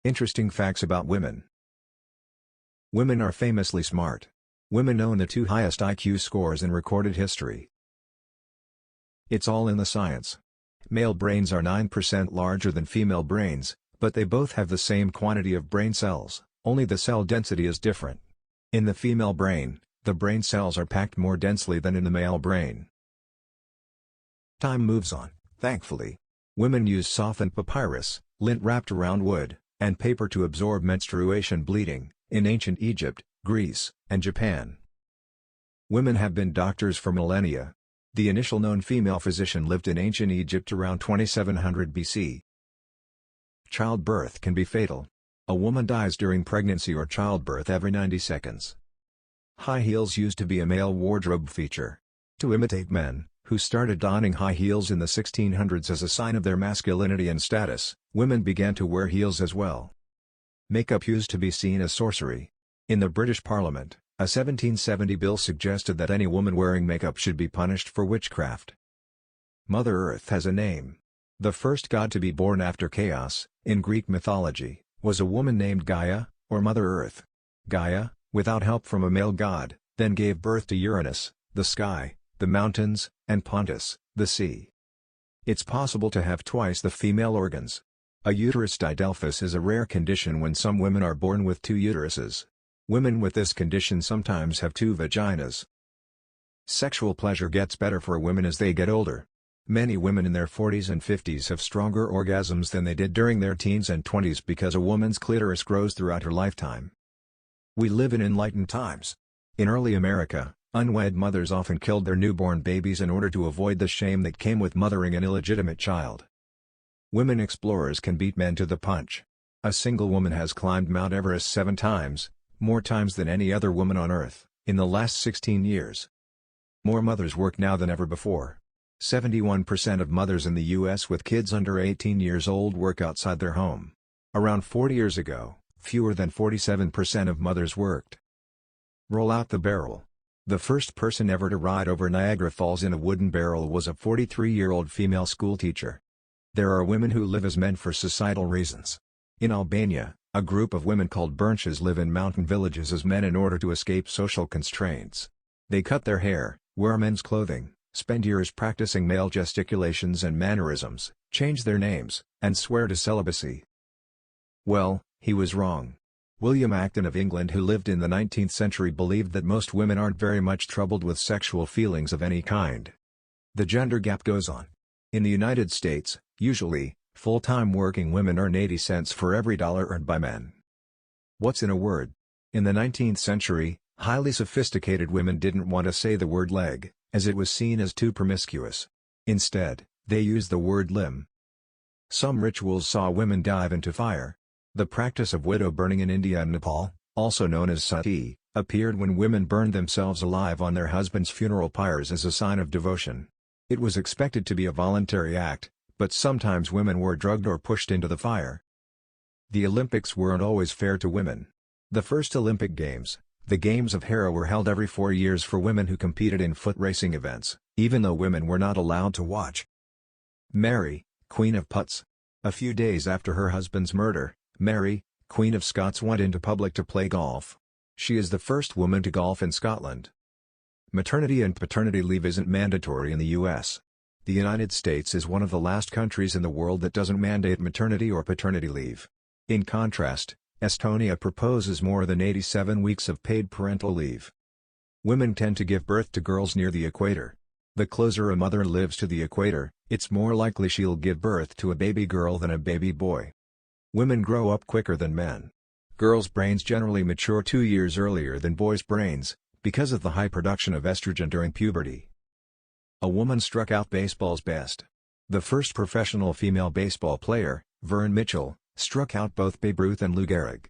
Interesting facts about women. Women are famously smart. Women own the 2 highest IQ scores in recorded history. It's all in the science. Male brains are 9% larger than female brains, but they both have the same quantity of brain cells, only the cell density is different. In the female brain, the brain cells are packed more densely than in the male brain. Time moves on, thankfully. Women use softened papyrus, lint wrapped around wood, and paper to absorb menstruation bleeding, in ancient Egypt, Greece, and Japan. Women have been doctors for millennia. The initial known female physician lived in ancient Egypt around 2700 BC. Childbirth can be fatal. A woman dies during pregnancy or childbirth every 90 seconds. High heels used to be a male wardrobe feature. To imitate men, who started donning high heels in the 1600s as a sign of their masculinity and status, women began to wear heels as well. Makeup used to be seen as sorcery. In the British Parliament, a 1770 bill suggested that any woman wearing makeup should be punished for witchcraft. Mother Earth has a name. The first god to be born after chaos, in Greek mythology, was a woman named Gaia, or Mother Earth. Gaia, without help from a male god, then gave birth to Uranus, the sky, the mountains, and Pontus, the sea. It's possible to have twice the female organs. A uterus didelphys is a rare condition when some women are born with 2 uteruses. Women with this condition sometimes have 2 vaginas. Sexual pleasure gets better for women as they get older. Many women in their 40s and 50s have stronger orgasms than they did during their teens and 20s because a woman's clitoris grows throughout her lifetime. We live in enlightened times. In early America, unwed mothers often killed their newborn babies in order to avoid the shame that came with mothering an illegitimate child. Women explorers can beat men to the punch. A single woman has climbed Mount Everest 7 times, more times than any other woman on Earth, in the last 16 years. More mothers work now than ever before. 71% of mothers in the U.S. with kids under 18 years old work outside their home. Around 40 years ago, fewer than 47% of mothers worked. Roll out the barrel. The first person ever to ride over Niagara Falls in a wooden barrel was a 43-year-old female schoolteacher. There are women who live as men for societal reasons. In Albania, a group of women called Burnches live in mountain villages as men in order to escape social constraints. They cut their hair, wear men's clothing, spend years practicing male gesticulations and mannerisms, change their names, and swear to celibacy. Well, he was wrong. William Acton of England, who lived in the 19th century, believed that most women aren't very much troubled with sexual feelings of any kind. The gender gap goes on. In the United States, usually, full-time working women earn 80 cents for every dollar earned by men. What's in a word? In the 19th century, highly sophisticated women didn't want to say the word leg, as it was seen as too promiscuous. Instead, they used the word limb. Some rituals saw women dive into fire. The practice of widow burning in India and Nepal, also known as sati, appeared when women burned themselves alive on their husbands' funeral pyres as a sign of devotion. It was expected to be a voluntary act, but sometimes women were drugged or pushed into the fire. The Olympics weren't always fair to women. The first Olympic Games, the Games of Hera, were held every 4 years for women who competed in foot racing events, even though women were not allowed to watch. Mary, Queen of Putts. A few days after her husband's murder, Mary, Queen of Scots, went into public to play golf. She is the first woman to golf in Scotland. Maternity and paternity leave isn't mandatory in the U.S. The United States is one of the last countries in the world that doesn't mandate maternity or paternity leave. In contrast, Estonia proposes more than 87 weeks of paid parental leave. Women tend to give birth to girls near the equator. The closer a mother lives to the equator, it's more likely she'll give birth to a baby girl than a baby boy. Women grow up quicker than men. Girls' brains generally mature 2 years earlier than boys' brains, because of the high production of estrogen during puberty. A woman struck out baseball's best. The first professional female baseball player, Vern Mitchell, struck out both Babe Ruth and Lou Gehrig.